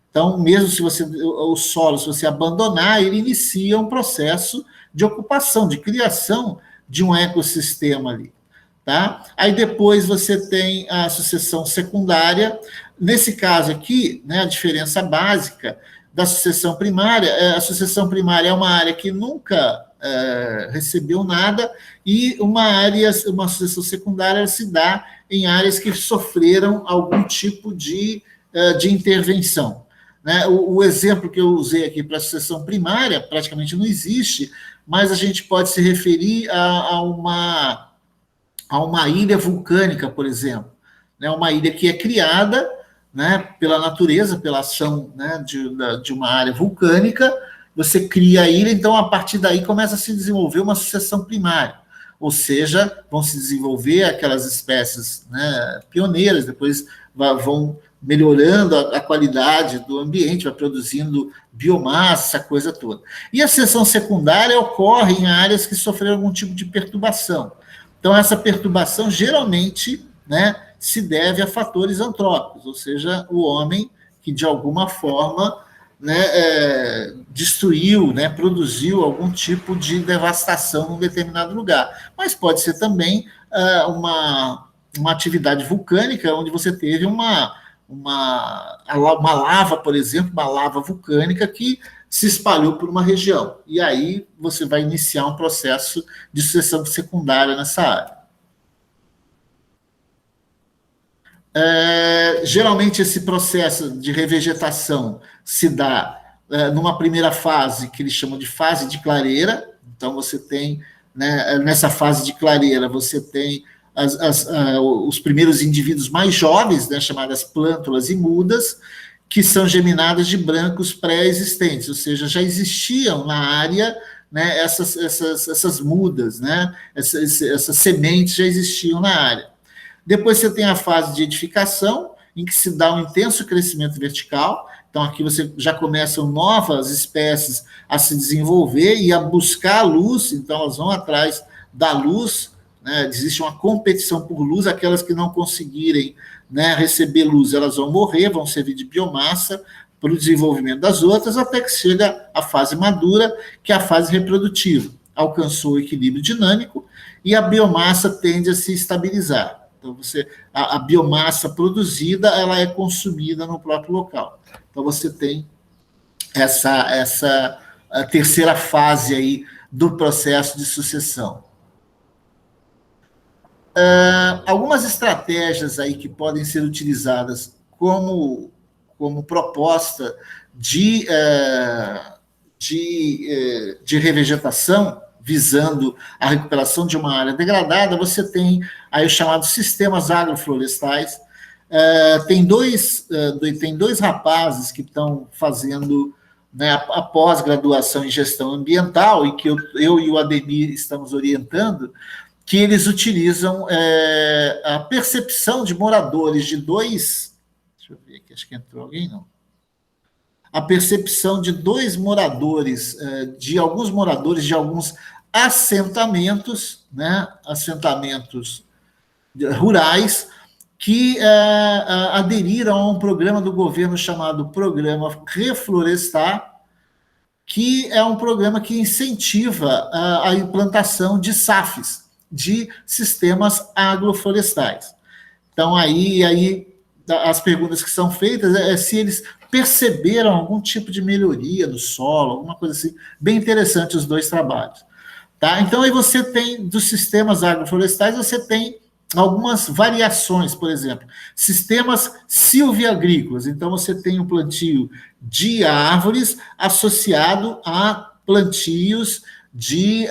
Então, mesmo se o solo, se você abandonar, ele inicia um processo de ocupação, de criação de um ecossistema ali. Tá? Aí depois você tem a sucessão secundária. Nesse caso aqui, né, a diferença básica, da sucessão primária, a sucessão primária é uma área que nunca recebeu nada, e uma sucessão secundária se dá em áreas que sofreram algum tipo de intervenção. Né? O exemplo que eu usei aqui para a sucessão primária praticamente não existe, mas a gente pode se referir a uma ilha vulcânica, por exemplo. Né? Uma ilha que é criada, né, pela natureza, pela ação, né, de uma área vulcânica, você cria a ilha, então a partir daí começa a se desenvolver uma sucessão primária, ou seja, vão se desenvolver aquelas espécies, né, pioneiras, depois vão melhorando a qualidade do ambiente, vai produzindo biomassa, essa coisa toda. E a sucessão secundária ocorre em áreas que sofreram algum tipo de perturbação. Então, essa perturbação geralmente, né, se deve a fatores antrópicos, ou seja, o homem que, de alguma forma, né, destruiu, né, produziu algum tipo de devastação num determinado lugar. Mas pode ser também uma atividade vulcânica, onde você teve uma lava, por exemplo, uma lava vulcânica que se espalhou por uma região. E aí você vai iniciar um processo de sucessão secundária nessa área. Geralmente esse processo de revegetação se dá numa primeira fase, que eles chamam de fase de clareira. Então você tem, né, nessa fase de clareira, você tem os primeiros indivíduos mais jovens, né, chamadas plântulas e mudas, que são geminadas de brancos pré-existentes, ou seja, já existiam na área, né, essas mudas, né, essas sementes já existiam na área. Depois você tem a fase de edificação, em que se dá um intenso crescimento vertical. Então, aqui você já começam novas espécies a se desenvolver e a buscar a luz, então elas vão atrás da luz, né? Existe uma competição por luz, aquelas que não conseguirem, né, receber luz, elas vão morrer, vão servir de biomassa para o desenvolvimento das outras, até que chega a fase madura, que é a fase reprodutiva. Alcançou o equilíbrio dinâmico e a biomassa tende a se estabilizar. Então, a biomassa produzida, ela é consumida no próprio local. Então, você tem essa a terceira fase aí do processo de sucessão. Algumas estratégias aí que podem ser utilizadas como proposta de revegetação, visando a recuperação de uma área degradada, você tem aí os chamados sistemas agroflorestais. Tem dois rapazes que estão fazendo, né, a pós-graduação em gestão ambiental, e que eu e o Ademir estamos orientando, que eles utilizam a percepção de moradores de dois... Deixa eu ver aqui, acho que entrou alguém, não. A percepção de alguns moradores de alguns assentamentos, né, assentamentos rurais, que aderiram a um programa do governo chamado Programa Reflorestar, que é um programa que incentiva a implantação de SAFs, de sistemas agroflorestais. Então, aí as perguntas que são feitas é se eles perceberam algum tipo de melhoria do solo, alguma coisa assim. Bem interessante os dois trabalhos. Tá? Então, aí você tem, dos sistemas agroflorestais, você tem algumas variações, por exemplo, sistemas silviagrícolas. Então, você tem o plantio de árvores associado a plantios de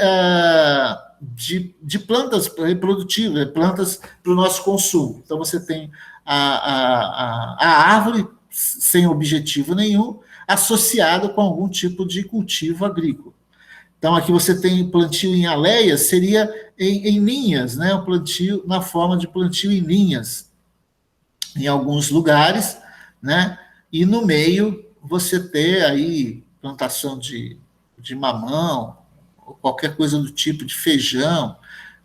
plantas reprodutivas, plantas para o nosso consumo. Então, você tem a árvore sem objetivo nenhum, associada com algum tipo de cultivo agrícola. Então, aqui você tem plantio em aleias, seria em linhas, né? O plantio na forma de plantio em linhas, em alguns lugares, né? E no meio você ter aí plantação de mamão, ou qualquer coisa do tipo, de feijão,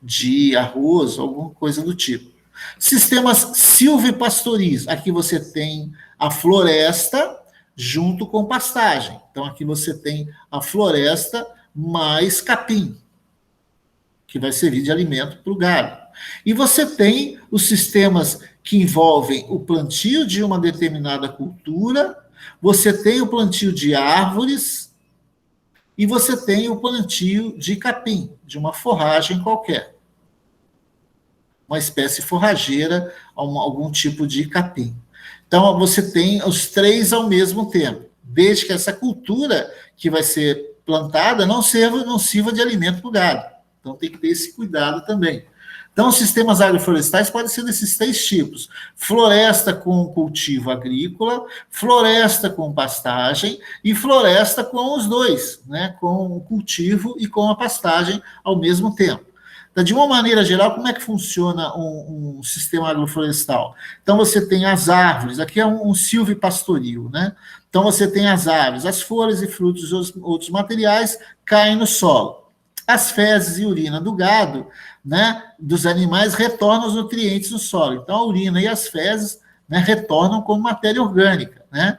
de arroz, alguma coisa do tipo. Sistemas silvipastoris, aqui você tem a floresta junto com pastagem. Então, aqui você tem a floresta mais capim, que vai servir de alimento para o gado. E você tem os sistemas que envolvem o plantio de uma determinada cultura Você tem o plantio de árvores e você tem o plantio de capim, de uma forragem qualquer. Uma espécie forrageira, algum tipo de capim. Então, você tem os três ao mesmo tempo, desde que essa cultura que vai ser plantada não sirva de alimento para o gado. Então, tem que ter esse cuidado também. Então, os sistemas agroflorestais podem ser desses três tipos: floresta com cultivo agrícola, floresta com pastagem e floresta com os dois, né, com o cultivo e com a pastagem ao mesmo tempo. Então, de uma maneira geral, como é que funciona um sistema agroflorestal? Então, você tem as árvores, aqui é um silvipastoril, né? Então, você tem as árvores, as folhas e frutos e outros materiais caem no solo. As fezes e urina do gado, né, dos animais, retornam os nutrientes no solo. Então, a urina e as fezes, né, retornam como matéria orgânica, né?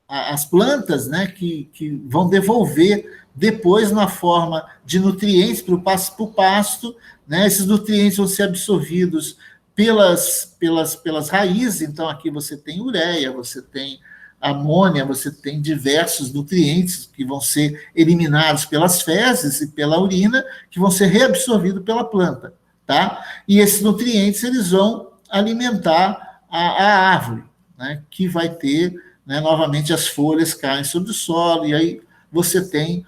As plantas, né, que vão devolver depois na forma de nutrientes para o pasto, né? Esses nutrientes vão ser absorvidos pelas raízes. Então, aqui você tem ureia, você tem amônia, você tem diversos nutrientes que vão ser eliminados pelas fezes e pela urina, que vão ser reabsorvidos pela planta, tá? E esses nutrientes, eles vão alimentar a árvore, né? Que vai ter, né, novamente, as folhas caem sobre o solo, e aí você tem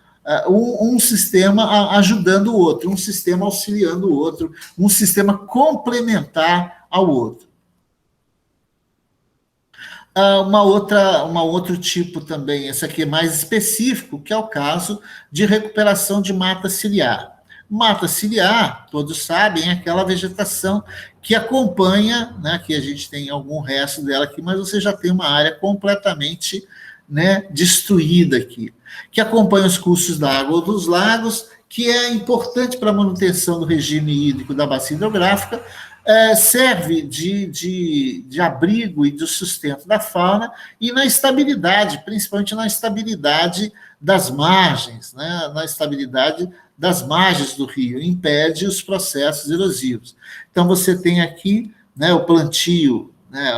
um sistema ajudando o outro, um sistema auxiliando o outro, um sistema complementar ao outro. Um outro tipo também, esse aqui é mais específico, que é o caso de recuperação de mata ciliar. Mata ciliar, todos sabem, é aquela vegetação que acompanha, né, que a gente tem algum resto dela aqui, mas você já tem uma área completamente, né, destruída aqui, que acompanha os cursos da água ou dos lagos, que é importante para a manutenção do regime hídrico da bacia hidrográfica, serve de abrigo e de sustento da fauna e na estabilidade, principalmente na estabilidade das margens, né, na estabilidade das margens do rio, impede os processos erosivos. Então, você tem aqui, né, o plantio, né,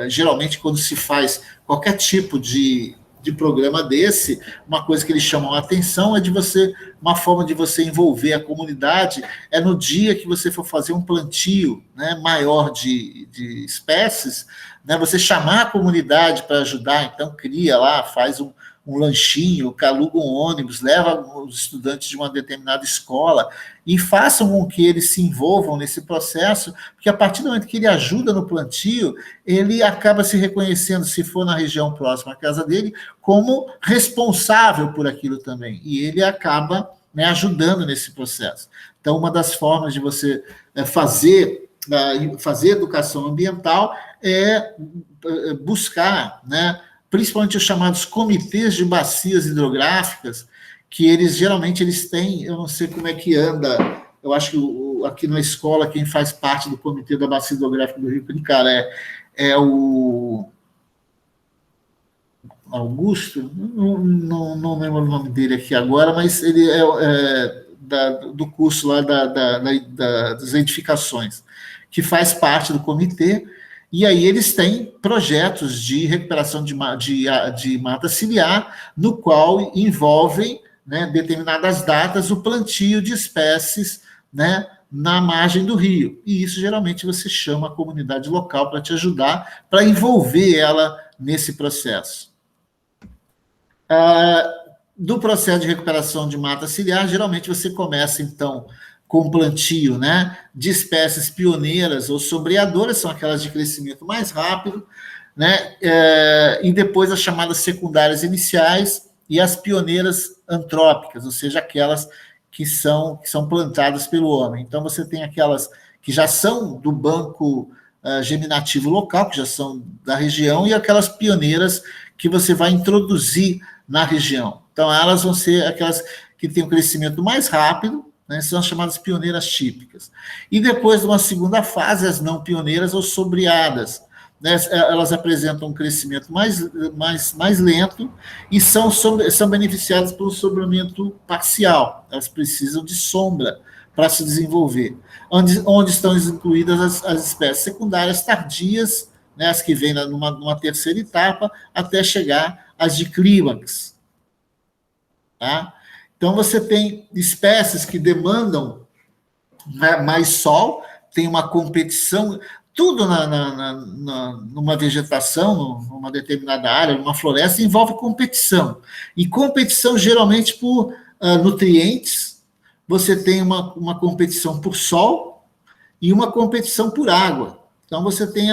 geralmente quando se faz qualquer tipo de programa desse, uma coisa que eles chamam a atenção uma forma de você envolver a comunidade é no dia que você for fazer um plantio, né, maior de espécies, né, você chamar a comunidade para ajudar. Então cria lá, faz um lanchinho, aluga um ônibus, leva os estudantes de uma determinada escola e façam com que eles se envolvam nesse processo, porque a partir do momento que ele ajuda no plantio, ele acaba se reconhecendo, se for na região próxima à casa dele, como responsável por aquilo também, e ele acaba, né, ajudando nesse processo. Então, uma das formas de você fazer educação ambiental é buscar, né, principalmente os chamados comitês de bacias hidrográficas, que geralmente eles têm, eu não sei como é que anda, eu acho que aqui na escola, quem faz parte do comitê da bacia hidrográfica do Rio Pericaré é o Augusto, não lembro o nome dele aqui agora, mas ele do curso lá das edificações, que faz parte do comitê. E aí eles têm projetos de recuperação de mata ciliar, no qual envolvem, né, determinadas datas, o plantio de espécies, né, na margem do rio. E isso, geralmente, você chama a comunidade local para te ajudar, para envolver ela nesse processo. Do processo de recuperação de mata ciliar, geralmente você começa, então, com plantio, né, de espécies pioneiras ou sombreadoras, são aquelas de crescimento mais rápido, né, e depois as chamadas secundárias iniciais e as pioneiras antrópicas, ou seja, aquelas que são plantadas pelo homem. Então, você tem aquelas que já são do banco geminativo local, que já são da região, e aquelas pioneiras que você vai introduzir na região. Então, elas vão ser aquelas que têm um crescimento mais rápido, né, são as chamadas pioneiras típicas. E depois, de uma segunda fase, as não pioneiras ou sombreadas, né, elas apresentam um crescimento mais lento e são beneficiadas pelo sombreamento parcial. Elas precisam de sombra para se desenvolver. Onde estão incluídas as espécies secundárias tardias, né, as que vêm numa terceira etapa, até chegar às de clímax. Tá? Então, você tem espécies que demandam, né, mais sol, tem uma competição, tudo numa vegetação, numa determinada área, numa floresta, envolve competição. E competição, geralmente, por nutrientes, você tem uma competição por sol e uma competição por água. Então, você tem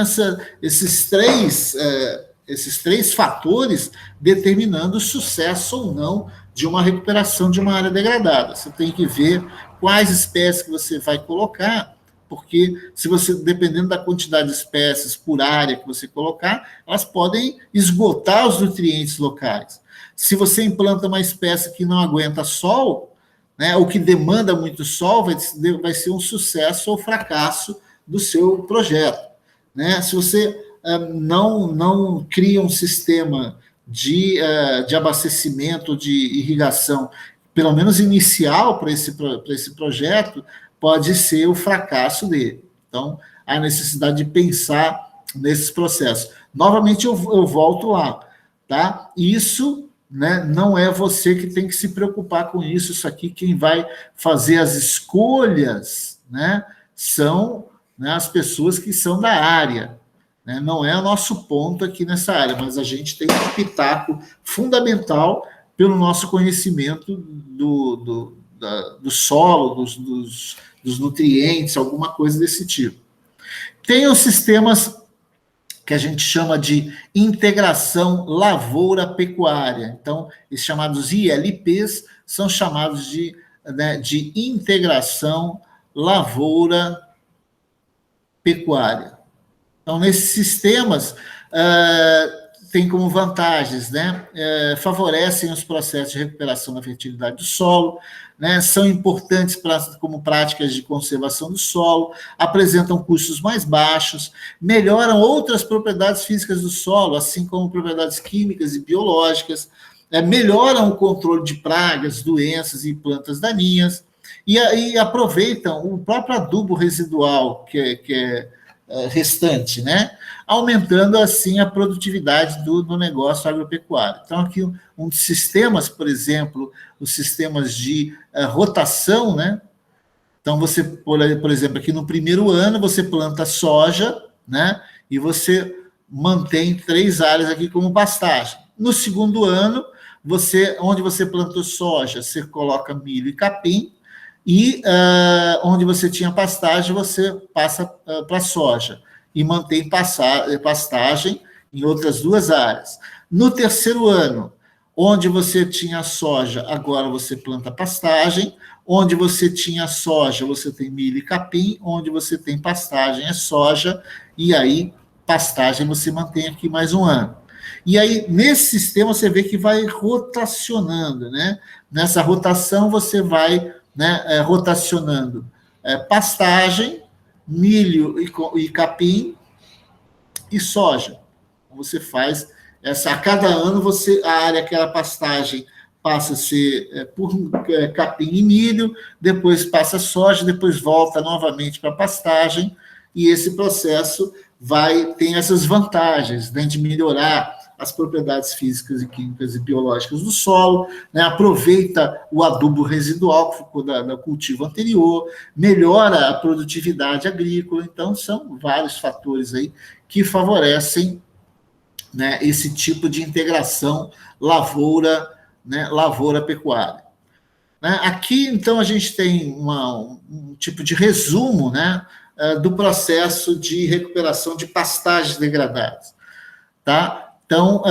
esses três fatores determinando o sucesso ou não de uma recuperação de uma área degradada. Você tem que ver quais espécies que você vai colocar, porque se você, dependendo da quantidade de espécies por área que você colocar, elas podem esgotar os nutrientes locais. Se você implanta uma espécie que não aguenta sol, né, ou que demanda muito sol, vai ser um sucesso ou fracasso do seu projeto. Né? Se você não cria um sistema de abastecimento, de irrigação, pelo menos inicial para esse projeto, pode ser o fracasso dele. Então, há necessidade de pensar nesses processos. Novamente, eu volto lá. Tá? Isso, né, não é você que tem que se preocupar com isso. Isso aqui, quem vai fazer as escolhas, né, são, né, as pessoas que são da área. Não é o nosso ponto aqui nessa área, mas a gente tem um pitaco fundamental pelo nosso conhecimento do solo, dos nutrientes, alguma coisa desse tipo. Tem os sistemas que a gente chama de integração lavoura-pecuária. Então, esses chamados ILPs são chamados de integração lavoura-pecuária. Então, nesses sistemas, tem como vantagens, né? Favorecem os processos de recuperação da fertilidade do solo, né? São importantes como práticas de conservação do solo, apresentam custos mais baixos, melhoram outras propriedades físicas do solo, assim como propriedades químicas e biológicas, melhoram o controle de pragas, doenças e plantas daninhas, e aproveitam o próprio adubo residual, que é restante, né? Aumentando, assim, a produtividade do negócio agropecuário. Então, aqui, um dos sistemas, por exemplo, os sistemas de rotação, né? Então, você, por exemplo, aqui no primeiro ano, você planta soja, né? E você mantém 3 áreas aqui como pastagem. No segundo ano, onde você plantou soja, você coloca milho e capim, e onde você tinha pastagem, você passa para soja e mantém pastagem em outras 2 áreas. No terceiro ano, onde você tinha soja, agora você planta pastagem, onde você tinha soja, você tem milho e capim, onde você tem pastagem é soja, e aí pastagem você mantém aqui mais 1 ano. E aí, nesse sistema, você vê que vai rotacionando, né? Nessa rotação, você vai rotacionando pastagem, milho e capim e soja. Você faz a cada ano a área que era pastagem passa a ser por capim e milho, depois passa soja, depois volta novamente para pastagem, e esse processo tem essas vantagens, né, de melhorar as propriedades físicas e químicas e biológicas do solo, né, aproveita o adubo residual que ficou do cultivo anterior, melhora a produtividade agrícola. Então, são vários fatores aí que favorecem, né, esse tipo de integração lavoura-pecuária. Né? Aqui, então, a gente tem um tipo de resumo, né, do processo de recuperação de pastagens degradadas. Tá? Então,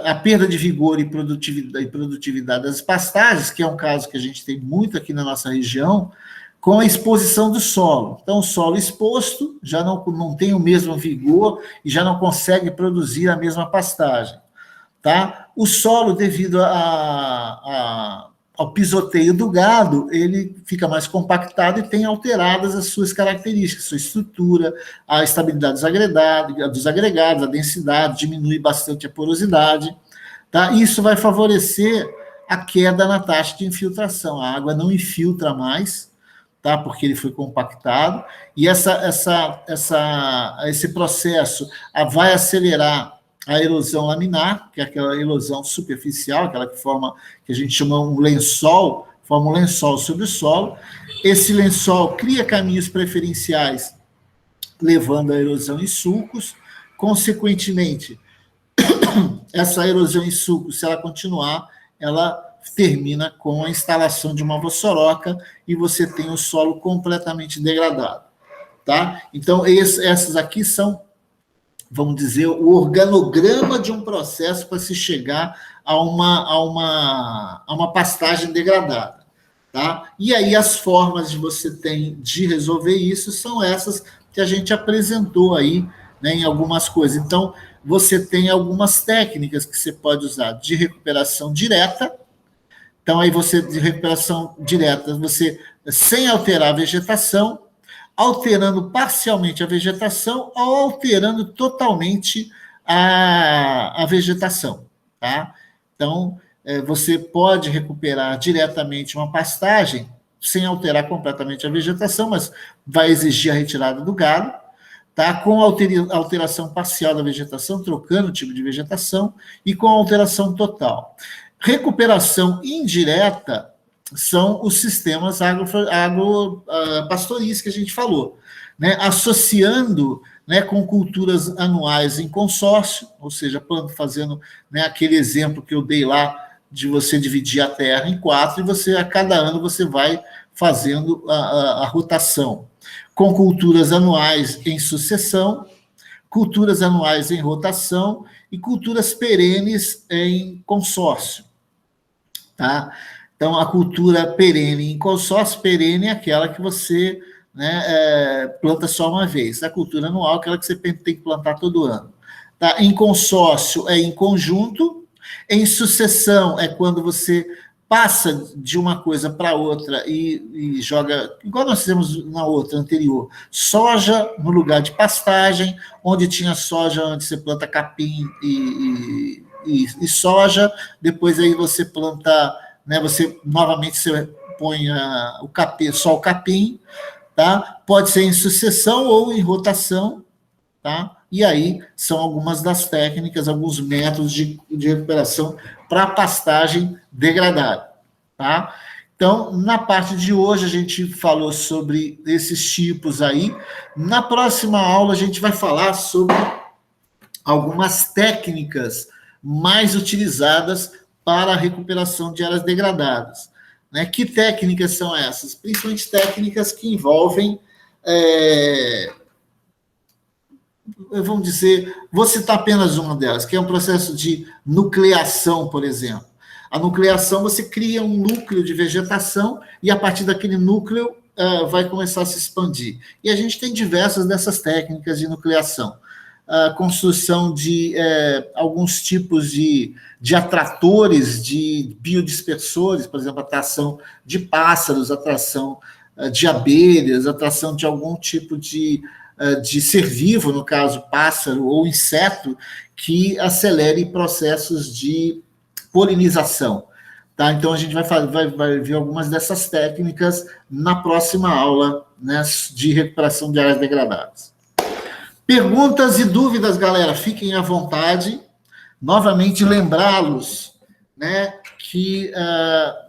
a perda de vigor e produtividade das pastagens, que é um caso que a gente tem muito aqui na nossa região, com a exposição do solo. Então, o solo exposto já não tem o mesmo vigor e já não consegue produzir a mesma pastagem. Tá? O solo, devido ao pisoteio do gado, ele fica mais compactado e tem alteradas as suas características, sua estrutura, a estabilidade dos agregados, a densidade, diminui bastante a porosidade. Tá? Isso vai favorecer a queda na taxa de infiltração. A água não infiltra mais, tá? Porque ele foi compactado, e esse processo vai acelerar a erosão laminar, que é aquela erosão superficial, aquela que a gente chama um lençol, forma um lençol sobre o solo. Esse lençol cria caminhos preferenciais, levando a erosão em sulcos. Consequentemente, essa erosão em sulcos, se ela continuar, ela termina com a instalação de uma vossoroca e você tem o solo completamente degradado, tá? Então, essas aqui são, vamos dizer, o organograma de um processo para se chegar a uma pastagem degradada, tá? E aí as formas que você tem de resolver isso são essas que a gente apresentou aí, né, em algumas coisas. Então, você tem algumas técnicas que você pode usar de recuperação direta. Então, aí de recuperação direta, você, sem alterar a vegetação, alterando parcialmente a vegetação ou alterando totalmente a vegetação, tá? Então, você pode recuperar diretamente uma pastagem sem alterar completamente a vegetação, mas vai exigir a retirada do galho, tá? Com alteração parcial da vegetação, trocando o tipo de vegetação, e com alteração total. Recuperação indireta são os sistemas agropastoris que a gente falou, né? Associando, né, com culturas anuais em consórcio, ou seja, fazendo, né, aquele exemplo que eu dei lá de você dividir a terra em 4 e você, a cada ano, você vai fazendo a rotação. Com culturas anuais em sucessão, culturas anuais em rotação e culturas perenes em consórcio, tá? Então, a cultura perene em consórcio, perene é aquela que você, né, planta só uma vez. A cultura anual é aquela que você tem que plantar todo ano. Tá? Em consórcio é em conjunto, em sucessão é quando você passa de uma coisa para outra e joga, igual nós fizemos na outra anterior, soja no lugar de pastagem, onde tinha soja, onde você planta capim e soja, depois aí você planta, né, você põe só o capim, tá? Pode ser em sucessão ou em rotação, tá? E aí são algumas das técnicas, alguns métodos de recuperação para pastagem degradada, tá? Então, na parte de hoje, a gente falou sobre esses tipos aí. Na próxima aula, a gente vai falar sobre algumas técnicas mais utilizadas para a recuperação de áreas degradadas, né? Que técnicas são essas? Principalmente técnicas que envolvem, vamos dizer, vou citar apenas uma delas, que é um processo de nucleação, por exemplo. A nucleação, você cria um núcleo de vegetação e, a partir daquele núcleo, vai começar a se expandir. E a gente tem diversas dessas técnicas de nucleação. A construção de alguns tipos de atratores, de biodispersores, por exemplo, atração de pássaros, atração de abelhas, atração de algum tipo de ser vivo, no caso, pássaro ou inseto, que acelere processos de polinização. Tá? Então, a gente vai ver algumas dessas técnicas na próxima aula, né, de recuperação de áreas degradadas. Perguntas e dúvidas, galera, fiquem à vontade. Novamente, lembrá-los, né, que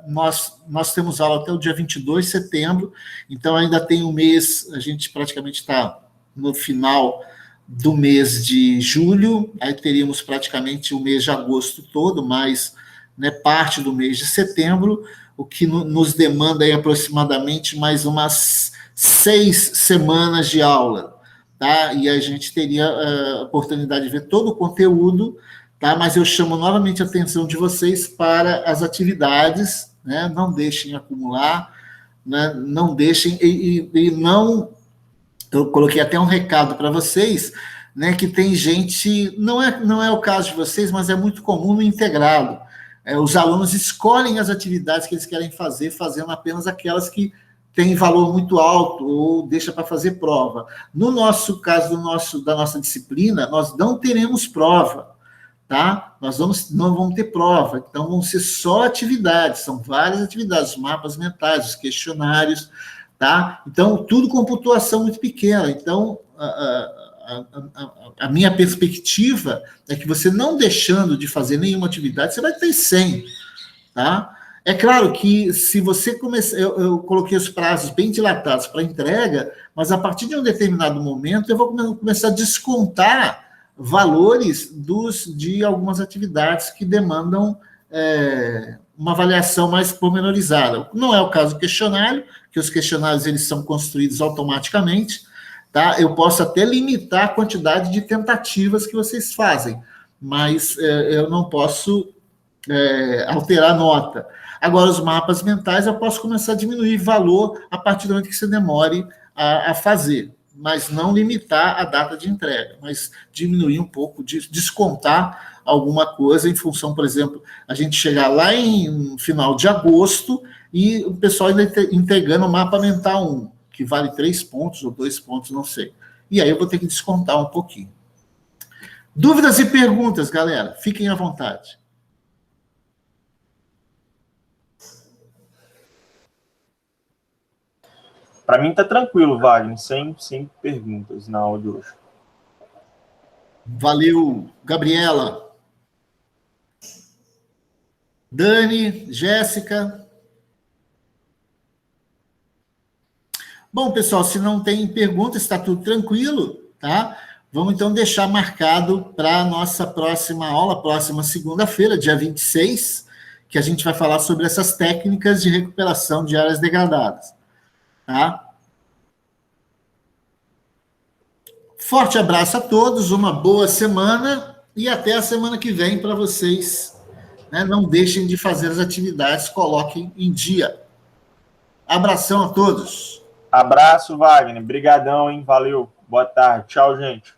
nós temos aula até o dia 22 de setembro, então ainda tem um mês, a gente praticamente está no final do mês de julho, aí teríamos praticamente o mês de agosto todo, mais, né, parte do mês de setembro, o que nos demanda aí aproximadamente mais umas 6 semanas de aula, tá? E a gente teria a oportunidade de ver todo o conteúdo, tá? Mas eu chamo novamente a atenção de vocês para as atividades, né? Não deixem acumular, né? Não deixem, e não... Eu coloquei até um recado para vocês, né, que tem gente, não é o caso de vocês, mas é muito comum no integrado. Os alunos escolhem as atividades que eles querem fazer, fazendo apenas aquelas que têm valor muito alto ou deixa para fazer prova. No nosso caso, da nossa disciplina, nós não teremos prova, tá? Nós não vamos ter prova, então vão ser só atividades, são várias atividades, os mapas mentais, os questionários, tá? Então, tudo com pontuação muito pequena. Então, a minha perspectiva é que você não deixando de fazer nenhuma atividade, você vai ter 100, tá? É claro que se você começar... Eu coloquei os prazos bem dilatados para entrega, mas a partir de um determinado momento eu vou começar a descontar valores de algumas atividades que demandam uma avaliação mais pormenorizada. Não é o caso do questionário, que os questionários eles são construídos automaticamente, tá? Eu posso até limitar a quantidade de tentativas que vocês fazem, mas eu não posso alterar a nota. Agora, os mapas mentais, eu posso começar a diminuir valor a partir do momento que você demore a fazer, mas não limitar a data de entrega, mas diminuir um pouco, descontar alguma coisa em função, por exemplo, a gente chegar lá em final de agosto e o pessoal ainda entregando o mapa mental 1, que vale 3 pontos ou 2 pontos, não sei. E aí eu vou ter que descontar um pouquinho. Dúvidas e perguntas, galera? Fiquem à vontade. Para mim tá tranquilo, Wagner, sem perguntas na aula de hoje. Valeu, Gabriela. Dani, Jéssica. Bom, pessoal, se não tem perguntas, está tudo tranquilo, tá? Vamos então deixar marcado para a nossa próxima aula, próxima segunda-feira, dia 26, que a gente vai falar sobre essas técnicas de recuperação de áreas degradadas. Tá? Forte abraço a todos, uma boa semana e até a semana que vem para vocês. Né? Não deixem de fazer as atividades, coloquem em dia. Abração a todos. Abraço, Wagner. Brigadão, hein? Valeu. Boa tarde. Tchau, gente.